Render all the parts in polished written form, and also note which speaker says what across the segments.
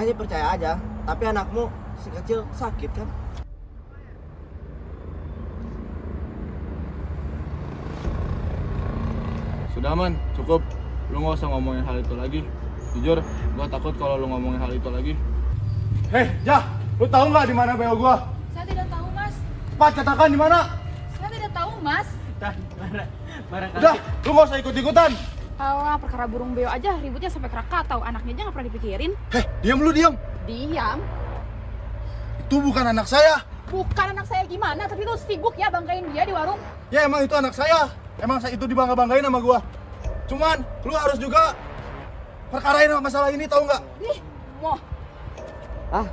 Speaker 1: Saya sih percaya aja, tapi anakmu si kecil sakit kan?
Speaker 2: Sudah man, cukup. Lu nggak usah ngomongin hal itu lagi. Jujur, gua takut kalau lu ngomongin hal itu lagi.
Speaker 3: Hei, Jah, lu tahu nggak di mana BO gua?
Speaker 4: Saya tidak tahu, Mas.
Speaker 3: Cepat katakan di mana?
Speaker 4: Saya tidak tahu, Mas.
Speaker 3: Udah, lu nggak usah ikut-ikutan.
Speaker 4: Alah, perkara burung beo aja ributnya sampai Krakatau. Anaknya aja nggak pernah dipikirin.
Speaker 3: Hei, diam lu diam.
Speaker 4: Diam.
Speaker 3: Itu bukan anak saya.
Speaker 4: Bukan anak saya gimana, tapi lu sibuk ya banggain dia di warung.
Speaker 3: Ya emang itu anak saya. Emang itu dibangga-banggain sama gua. Cuman, lu harus juga perkarain masalah ini, tahu nggak?
Speaker 4: Nih, mau.
Speaker 1: Ah,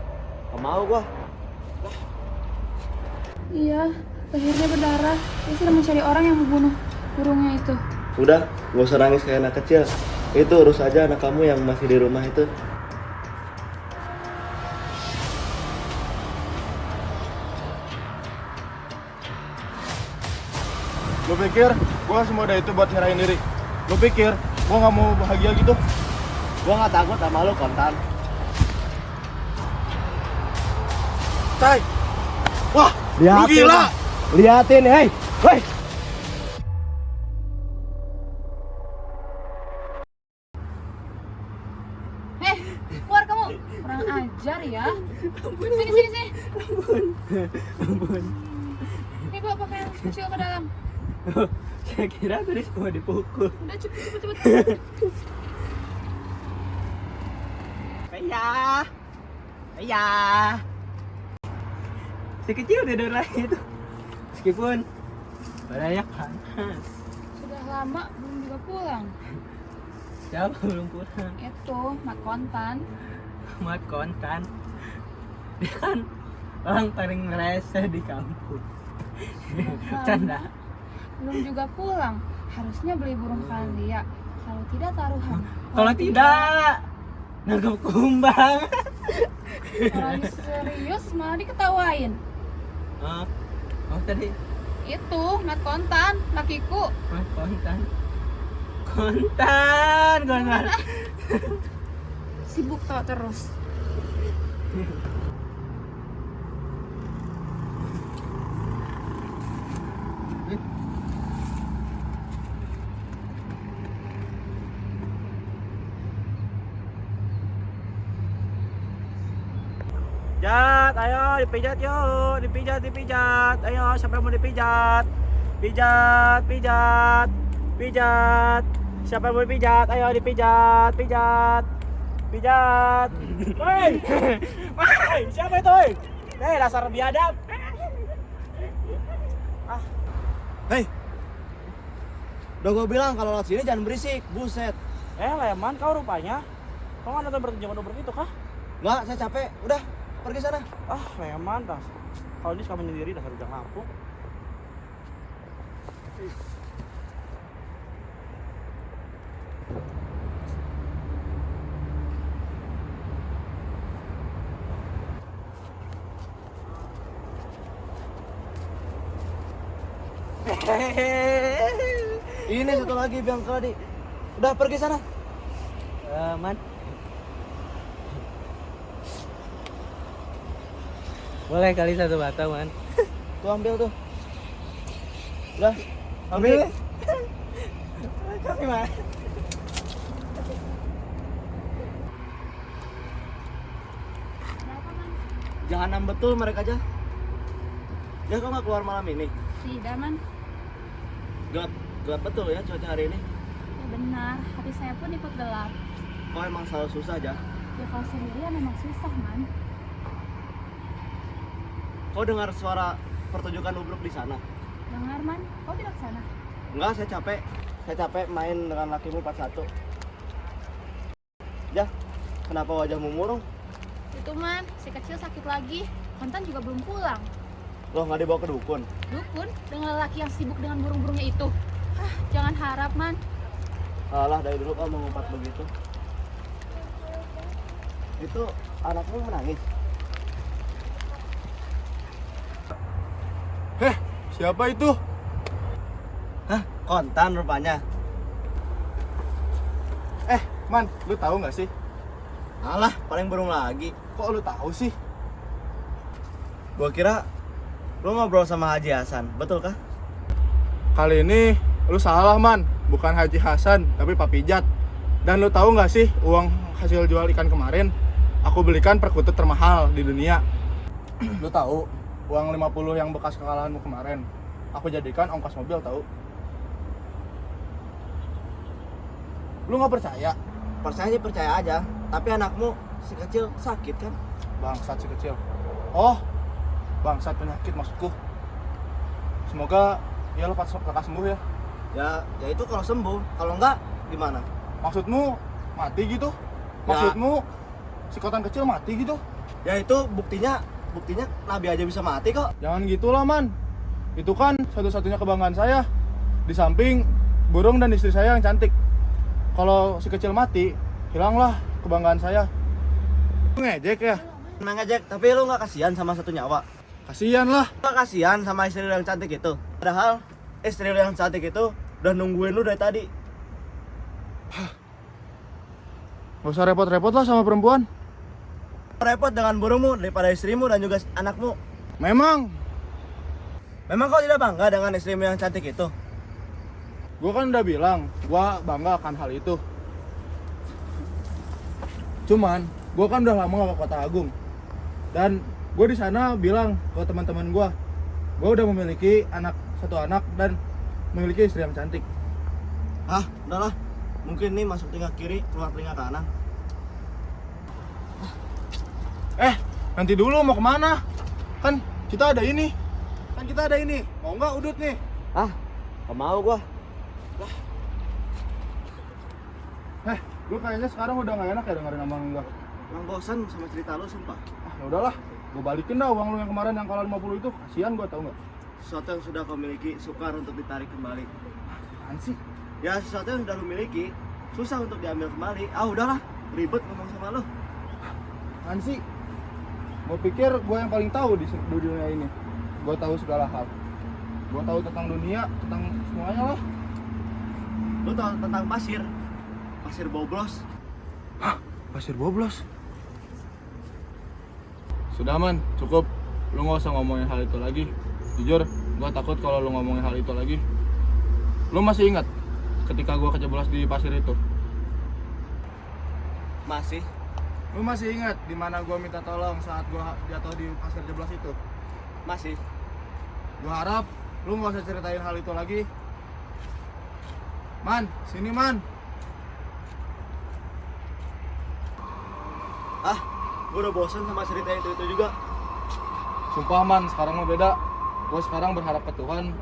Speaker 1: gak mau gua.
Speaker 4: Iya, lehernya berdarah. Dia sedang mencari orang yang membunuh burungnya itu.
Speaker 1: Udah, gak usah nangis kayak anak kecil. Itu urus aja anak kamu yang masih di rumah itu.
Speaker 3: Lu pikir gua semudah itu buat nyerahin diri? Lu pikir gua nggak mau bahagia gitu?
Speaker 1: Gua gak takut sama lu, Kontan.
Speaker 3: Tay! Wah, lu gila!
Speaker 1: Liatin, hei! Hei!
Speaker 4: Keluar kamu. Kurang ajar ya. Sini, sini, sini.
Speaker 2: Ampun.
Speaker 4: Ini bawa pakaian kecil ke dalam.
Speaker 2: Saya kira tadi semua dipukul.
Speaker 4: Udah, cepet, cepet, cepet.
Speaker 2: Ayah. Ayah. Si kecil udah dengar itu. Meskipun badannya panas.
Speaker 4: Sudah lama belum juga pulang.
Speaker 2: Siapa belum pulang?
Speaker 4: Itu, Mat Kontan.
Speaker 2: Mat Kontan. Dia kan orang paling ngerasa di kampung.
Speaker 4: Sudah
Speaker 2: Canda.
Speaker 4: lama belum juga pulang. Harusnya beli burung kalian. Kalau tidak taruhan.
Speaker 2: Kalau tidak, nangkep kumbang.
Speaker 4: Orang serius malah diketawain.
Speaker 2: Oh tadi
Speaker 4: Itu, Mat Kontan, lakiku.
Speaker 2: Mat Kontan. Kontan.
Speaker 4: Sibuk tawa terus.
Speaker 1: Pijat, ayo dipijat yuk, dipijat. Ayo, siapa yang mau dipijat? Pijat. Siapa yang mau dipijat? Ayo dipijat. Woi, siapa itu? Hei, dasar biadab.
Speaker 3: Hei, udah gua bilang kalau lewat sini jangan berisik, buset.
Speaker 1: Leman kau rupanya. Kau nggak nonton pertunjukan Uber itu kah?
Speaker 3: Nggak, saya capek. Udah, pergi sana.
Speaker 1: Leman tas. Kalau ini suka menyendiri dasar ujang lampu.
Speaker 3: Ini satu lagi biang keladi. Udah, pergi sana.
Speaker 2: Man. Boleh kali satu bata, Man.
Speaker 3: Tuh ambil tuh. Udah,
Speaker 2: Ambil.
Speaker 3: ambil.
Speaker 2: Kami, Man.
Speaker 4: Kenapa, Man?
Speaker 3: Jahanam betul mereka aja. Ya kok nggak keluar malam ini?
Speaker 4: Tidak, Man.
Speaker 3: Gelap betul ya cuaca hari ini.
Speaker 4: Ya benar, hati saya pun ikut gelap.
Speaker 3: Kok emang selalu susah aja?
Speaker 4: Ya kalau sendirian memang susah, Man.
Speaker 3: Kau dengar suara pertunjukan ubruk di sana?
Speaker 4: Dengar, Man, kau tidak ke sana?
Speaker 3: Enggak, saya capek. Saya capek main dengan lakimu 41. Ya, kenapa wajahmu murung?
Speaker 4: Itu, Man, si kecil sakit lagi. Kontan juga belum pulang.
Speaker 3: Loh, nggak dibawa ke dukun?
Speaker 4: Dukun dengan lelaki yang sibuk dengan burung-burungnya itu. Jangan harap, Man.
Speaker 3: Alah, dari dulu kau mengumpat begitu. Itu anakmu menangis. Siapa itu? Hah, Kontan rupanya. Man, lu tahu nggak sih?
Speaker 5: Alah, paling burung lagi.
Speaker 3: Kok lu tahu sih?
Speaker 5: Gua kira lu ngobrol sama Haji Hasan, betul kah?
Speaker 3: Kali ini lu salah man, bukan Haji Hasan tapi Pak Pijat. Dan lu tahu nggak sih uang hasil jual ikan kemarin aku belikan perkutut termahal di dunia. Lu tahu uang 50 yang bekas kekalahanmu kemarin aku jadikan ongkos mobil tahu. Lu nggak percaya?
Speaker 5: Percaya aja, tapi anakmu si kecil sakit kan?
Speaker 3: Bangsat si kecil. Oh, bangsat penyakit maksudku. Semoga ya lekas sembuh ya.
Speaker 5: Ya itu kalau sembuh, kalau enggak gimana?
Speaker 3: Maksudmu mati gitu?
Speaker 5: Ya.
Speaker 3: Maksudmu si kotan kecil mati gitu?
Speaker 5: Ya itu buktinya Nabi aja bisa mati kok.
Speaker 3: Jangan gitulah man. Itu kan satu-satunya kebanggaan saya. Di samping burung dan istri saya yang cantik. Kalau si kecil mati, hilanglah kebanggaan saya. Lu ngejek ya?
Speaker 5: Emang ngejek, tapi lu nggak kasihan sama satu nyawa?
Speaker 3: Kasian lah.
Speaker 5: Lu nggak kasihan sama istri lu yang cantik itu? Padahal istri lu yang cantik itu udah nungguin lu dari tadi.
Speaker 3: Gak usah repot-repot lah sama perempuan.
Speaker 5: Repot dengan burungmu daripada istrimu dan juga anakmu.
Speaker 3: Memang
Speaker 5: Memang kau tidak bangga dengan istrimu yang cantik itu?
Speaker 3: gue kan udah bilang, gue bangga akan hal itu. Cuman, gue kan udah lama gak ke Kota Agung. Dan gue di sana bilang ke teman-teman gue udah memiliki satu anak dan memiliki istri yang cantik.
Speaker 5: Ah, udahlah. Mungkin nih masuk telinga kiri, keluar telinga kanan.
Speaker 3: Nanti dulu mau kemana? Kan kita ada ini. Mau nggak udut nih?
Speaker 5: Ah, gak mau gua.
Speaker 3: Gue kayaknya sekarang udah nggak enak ya dengerin omong gue.
Speaker 5: Emang bosan sama cerita lu, sumpah.
Speaker 3: Ya udahlah, gue balikin dah uang lu yang kemarin yang kalah 50 itu. Kasihan gue, tau nggak?
Speaker 5: Sesuatu yang sudah kau miliki sukar untuk ditarik kembali.
Speaker 3: Apaan sih?
Speaker 5: Ya sesuatu yang sudah lu miliki susah untuk diambil kembali. Ah udahlah, ribet ngomong sama lu.
Speaker 3: Apaan sih? Gue pikir gue yang paling tahu di dunia ini. Gue tahu segala hal. Gue tahu tentang dunia, tentang semuanya lah.
Speaker 5: Lu tahu tentang pasir boblos?
Speaker 3: Hah? Pasir boblos?
Speaker 2: Sudah man, cukup. Lu nggak usah ngomongin hal itu lagi. Jujur, gua takut kalau lu ngomongin hal itu lagi. Lu masih ingat ketika gua kejeblos di pasir itu?
Speaker 5: Masih.
Speaker 3: Lu masih ingat di mana gue minta tolong saat gue jatuh di pasir jeblos itu?
Speaker 5: Masih.
Speaker 3: Gue harap lu nggak usah ceritain hal itu lagi. Man, sini man.
Speaker 5: Ah, gua udah bosan sama cerita itu juga.
Speaker 2: Sumpah man, sekarang mah beda. Gua sekarang berharap ke Tuhan.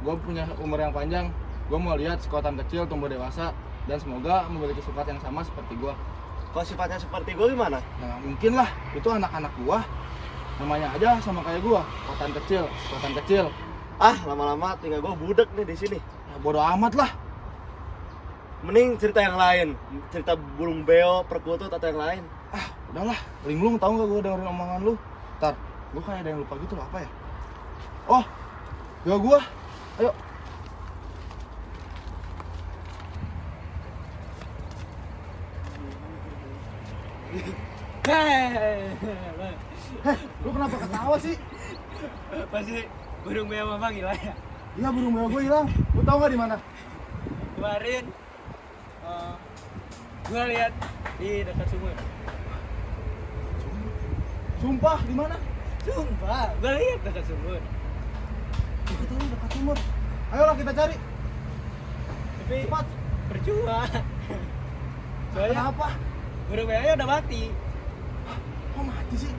Speaker 2: Gua punya umur yang panjang. Gua mau lihat sekuatan kecil tumbuh dewasa dan semoga memiliki sifat yang sama seperti gua.
Speaker 5: Kalau sifatnya seperti gua gimana?
Speaker 3: Nah, mungkin lah, itu anak-anak gua. Namanya aja sama kayak gua, sekuatan kecil.
Speaker 5: Ah, lama-lama tinggal gua budek nih di sini.
Speaker 3: Ya, bodo amat lah.
Speaker 5: Mending cerita yang lain, cerita burung beo, perkutut atau yang lain.
Speaker 3: Udahlah, linglung tahu nggak gue dengerin omongan lu. Ntar, gue kayak ada yang lupa gitu loh, apa ya? Oh, ya gue. Ayo. Lu kenapa ketawa sih?
Speaker 1: Pasti burung beo Mamang hilang ya.
Speaker 3: Iya, burung beo gue hilang. Lu tahu nggak di mana?
Speaker 1: Kemarin gua lihat di dekat sumur.
Speaker 3: Sumpah, di mana?
Speaker 1: Sumpah, gua lihat dekat sumur.
Speaker 3: Gue tahu dekat sumur. Ayolah kita cari.
Speaker 1: Tapi
Speaker 3: Cepat.
Speaker 1: percuma. Soalnya
Speaker 3: Kenapa?
Speaker 1: burung beo udah mati.
Speaker 3: Kok mati sih?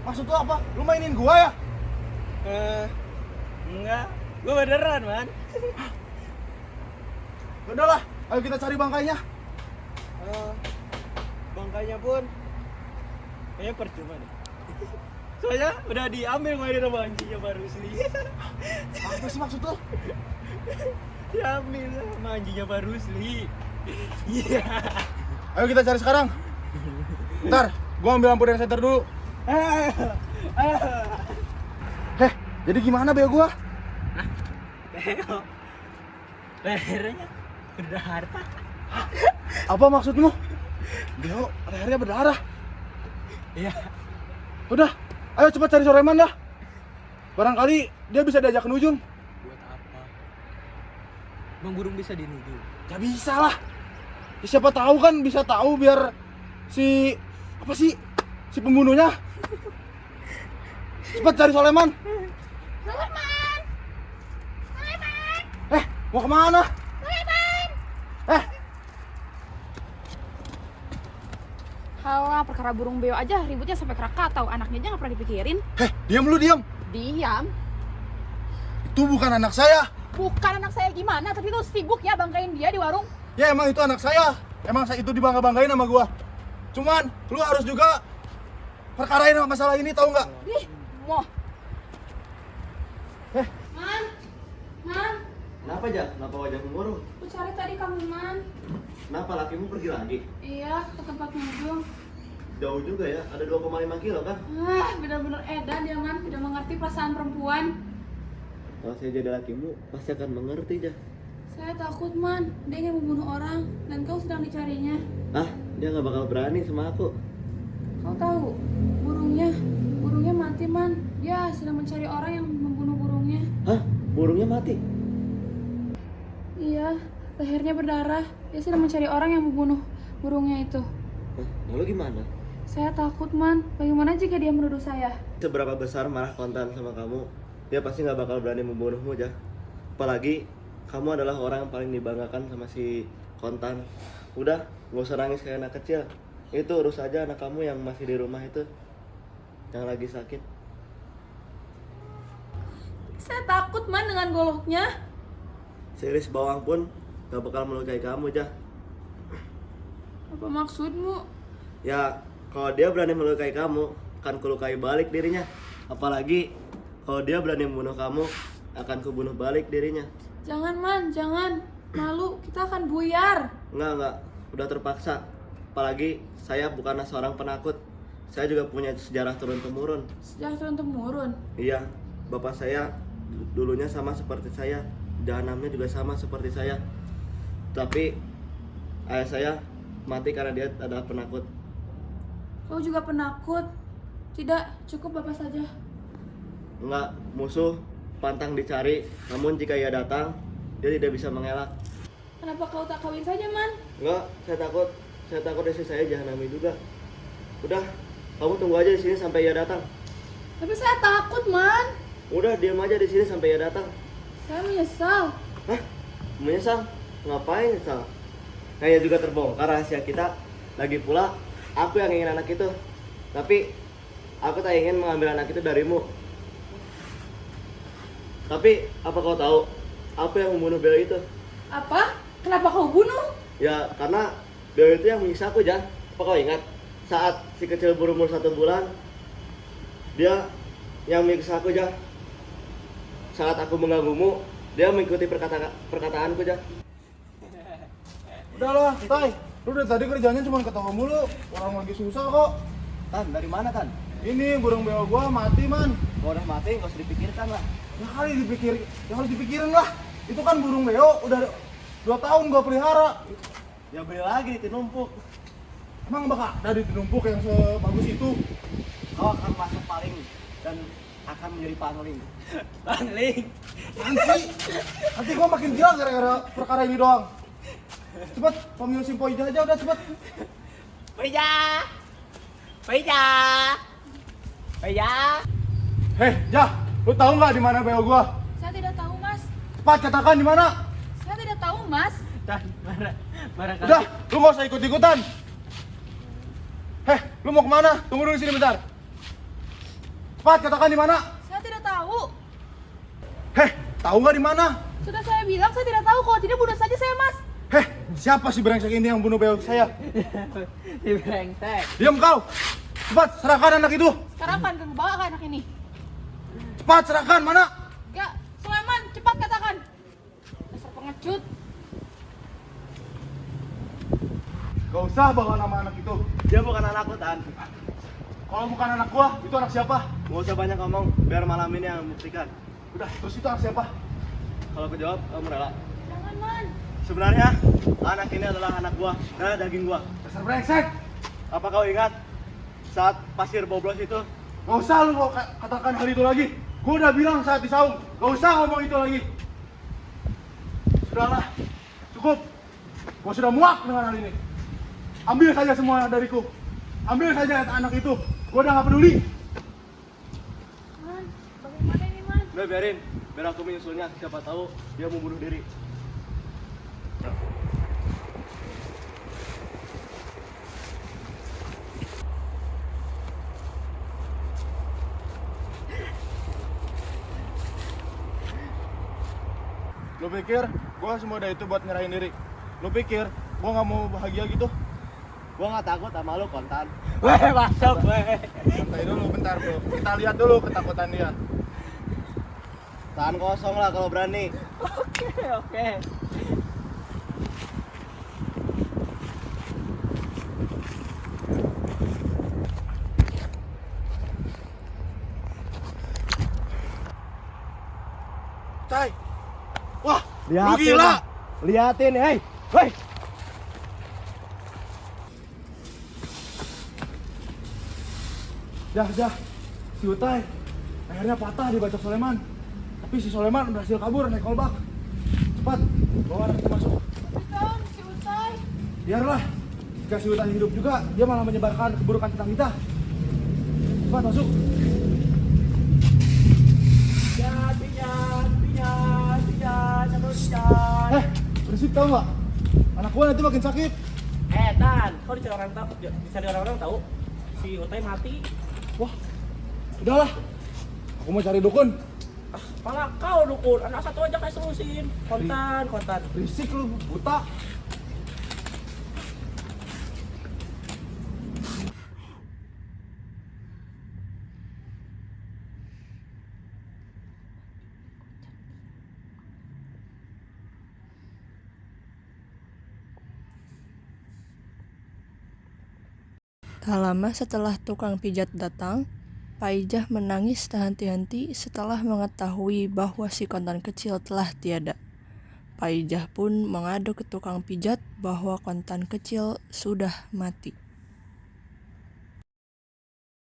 Speaker 3: Maksud lu apa? Lu mainin gua ya?
Speaker 1: Enggak, gua beneran man.
Speaker 3: Udahlah, ayo kita cari bangkainya.
Speaker 1: Bangkainya pun kayaknya percuma deh. Soalnya udah diambil mainin sama anjingnya Pak Rusli.
Speaker 3: Apa sih maksud lu?
Speaker 1: Diambil sama anjingnya Pak Rusli. Iya.
Speaker 3: Ayo kita cari sekarang. Ntar, gua ambil lampu dari center dulu. Jadi gimana beo gua?
Speaker 1: Beo. Lehernya berdarah.
Speaker 3: Apa maksudmu? Beo, lehernya berdarah.
Speaker 1: Iya.
Speaker 3: Udah, ayo cepat cari Soreman dah. Barangkali dia bisa diajak ke Nujung.
Speaker 1: Buat apa? Bang Burung bisa dinuju.
Speaker 3: Ya bisa lah. Ya, siapa tahu kan bisa tahu biar si pembunuhnya. Cepat cari Soleman. Mau kemana?
Speaker 4: Halah, perkara burung beo aja ributnya sampai Krakatau. Anaknya aja nggak pernah dipikirin.
Speaker 3: Diam lu diam.
Speaker 4: Diam.
Speaker 3: Itu bukan anak saya.
Speaker 4: Bukan anak saya gimana, tapi lu sibuk ya banggain dia di warung.
Speaker 3: Ya emang itu anak saya. Emang itu dibangga-banggain sama gua. Cuman lu harus juga perkarain masalah ini, tahu nggak?
Speaker 4: Ih, moh. Man.
Speaker 5: Kenapa aja? Kenapa wajahmu murung?
Speaker 4: Aku cari tadi kamu, Man.
Speaker 5: Kenapa lakimu pergi lagi?
Speaker 4: Iya, ke tempat Nujung.
Speaker 5: Jauh juga ya, ada 2,5 kilo kan?
Speaker 4: Bener-bener edan dia, Man. Tidak mengerti perasaan perempuan.
Speaker 5: Kalau saya jadi lakimu, pasti akan mengerti aja.
Speaker 4: Saya takut, Man. Dia ingin membunuh orang dan kau sedang dicarinya.
Speaker 5: Dia nggak bakal berani sama aku.
Speaker 4: Kau tahu, burungnya mati, Man. Dia sedang mencari orang yang membunuh burungnya.
Speaker 5: Burungnya mati?
Speaker 4: Iya, lehernya berdarah. Dia sedang mencari orang yang membunuh burungnya itu.
Speaker 5: Lalu gimana?
Speaker 4: Saya takut, Man. Bagaimana jika dia menuduh saya?
Speaker 5: Seberapa besar marah Kontan sama kamu, dia pasti nggak bakal berani membunuhmu aja. Apalagi kamu adalah orang yang paling dibanggakan sama si Kontan. Udah, nggak usah nangis kayak anak kecil. Itu urus aja anak kamu yang masih di rumah itu, yang lagi sakit.
Speaker 4: Saya takut, Man, dengan goloknya.
Speaker 5: Series bawang pun nggak bakal melukai kamu aja.
Speaker 4: Apa maksudmu?
Speaker 5: Ya, kalau dia berani melukai kamu, akan kulukai balik dirinya. Apalagi kalau dia berani membunuh kamu, akan kubunuh balik dirinya.
Speaker 4: Jangan, Man, jangan. Malu, kita akan buyar.
Speaker 5: Enggak, udah terpaksa. Apalagi saya bukanlah seorang penakut. Saya juga punya sejarah turun-temurun.
Speaker 4: Sejarah turun-temurun.
Speaker 5: Iya, bapak saya dulunya sama seperti saya. Jahanamnya juga sama seperti saya. Tapi ayah saya mati karena dia adalah penakut.
Speaker 4: Kau juga penakut? Tidak, cukup bapak saja.
Speaker 5: Enggak, musuh pantang dicari. Namun jika ia datang, dia tidak bisa mengelak.
Speaker 4: Kenapa kau tak kawin saja, Man?
Speaker 5: Enggak, saya takut istri saya jahanami juga. Udah, kamu tunggu aja di sini sampai ia datang.
Speaker 4: Tapi saya takut, Man.
Speaker 5: Udah, diam aja di sini sampai ia datang.
Speaker 4: Saya menyesal.
Speaker 5: Menyesal? Ngapain nyesal? Kayaknya juga terbongkar rahasia kita. Lagi pula, aku yang ingin anak itu. Tapi, aku tak ingin mengambil anak itu darimu. Tapi, apa kau tahu? Aku yang membunuh Beo itu.
Speaker 4: Apa? Kenapa kau bunuh?
Speaker 5: Ya, karena Beo itu yang menyiksa aku, Jan. Apa kau ingat? Saat si kecil berumur 1 bulan, dia yang menyiksa aku, Jan. Saat aku mengganggumu, dia mengikuti perkataanku, Jan.
Speaker 3: Udahlah, Tay. Lu dari tadi kerjanya cuma ketawa mulu. Orang lagi susah kok.
Speaker 5: Tan, dari mana, Tan?
Speaker 3: Ini burung beo gua mati, Man.
Speaker 5: Kalau udah mati, nggak usah dipikirkan lah.
Speaker 3: Ya harus dipikirin lah. Itu kan burung beo udah 2 tahun gua pelihara.
Speaker 5: Ya beli lagi, tinumpuk.
Speaker 3: Emang bakal ada di numpuk yang sebagus itu?
Speaker 5: Kau akan masuk paling dan akan menjadi pangling.
Speaker 1: Pangling.
Speaker 3: Nanti gua makin gila gara-gara perkara ini doang. Cepet, panggil si Poija aja udah cepet.
Speaker 1: Peja.
Speaker 3: Jah, lu tahu nggak di mana beo gua?
Speaker 4: Saya tidak tahu, Mas.
Speaker 3: Cepat katakan di mana.
Speaker 4: Saya tidak tahu, Mas.
Speaker 1: Dan barangkali.
Speaker 3: Udah, lu nggak usah ikut-ikutan. Lu mau kemana? Tunggu dulu di sini bentar. Cepat katakan di mana.
Speaker 4: Saya tidak tahu.
Speaker 3: Tahu nggak di mana?
Speaker 4: Sudah saya bilang saya tidak tahu. Kalau tidak bunuh saja saya, Mas.
Speaker 3: Siapa si brengsek ini yang bunuh beo saya?
Speaker 1: Si brengsek.
Speaker 3: Diam kau. Cepat serahkan anak itu.
Speaker 4: Sekarang kan kamu bawa anak ini.
Speaker 3: Cepat serahkan, mana?
Speaker 4: Ya, Sulaiman, cepat katakan. Dasar pengecut.
Speaker 3: Gak usah bawa nama anak itu.
Speaker 5: Dia bukan anakku, Tan.
Speaker 3: Kalau bukan anak gua, itu anak siapa?
Speaker 5: Nggak usah banyak ngomong, biar malam ini yang membuktikan.
Speaker 3: Udah, terus itu anak siapa?
Speaker 5: Kalau aku jawab, kamu rela.
Speaker 4: Jangan, Man.
Speaker 5: Sebenarnya, anak ini adalah anak gua, darah daging gua.
Speaker 3: Dasar brengsek.
Speaker 5: Apa kau ingat? saat pasir boblos itu.
Speaker 3: Gak usah lu mau katakan hal itu lagi. Gue udah bilang saat di saung, gak usah ngomong itu lagi. Sudahlah, cukup. Gue sudah muak dengan hal ini. Ambil saja semua dariku. Ambil saja anak itu. Gue udah gak peduli.
Speaker 4: Man, bagaimana ini Man?
Speaker 5: Udah biarin, biar aku menyusulnya. Siapa tahu dia mau bunuh diri.
Speaker 3: Lu pikir gue semudah itu buat nyerahin diri? Lu pikir gue gak mau bahagia gitu?
Speaker 5: Gua nggak takut sama lu, Kontan.
Speaker 1: Weh, masuk weh.
Speaker 3: Santai dulu bentar bro. Kita lihat dulu ketakutan dia.
Speaker 5: Tahan kosong lah kalau berani.
Speaker 1: Oke.
Speaker 3: Cai. Wah, lu
Speaker 5: Liatin,
Speaker 3: gila.
Speaker 5: lah. Liatin, hei. Hei.
Speaker 3: Jah. Si Utai akhirnya patah dibacok Soleman. Tapi si Soleman berhasil kabur naik kolbak. Cepat, bawa anak itu masuk.
Speaker 4: Tapi kan si Utai.
Speaker 3: Biarlah. Jika si Utai hidup juga, dia malah menyebarkan keburukan tentang kita. Cepat masuk.
Speaker 1: Pijat,
Speaker 3: Berisik tau nggak? Anak gua nanti makin sakit.
Speaker 1: Tan, kau dicari orang-orang tahu si Utai mati.
Speaker 3: Wah, udahlah. Aku mau cari dukun.
Speaker 1: Malah kau dukun, anak satu aja kayak selusin. Kontan.
Speaker 3: Berisik lu, buta.
Speaker 6: Tak lama setelah tukang pijat datang, Pak Ijah menangis tak henti-henti setelah mengetahui bahwa si Kontan kecil telah tiada. Pak Ijah pun mengadu ke tukang pijat bahwa Kontan kecil sudah mati.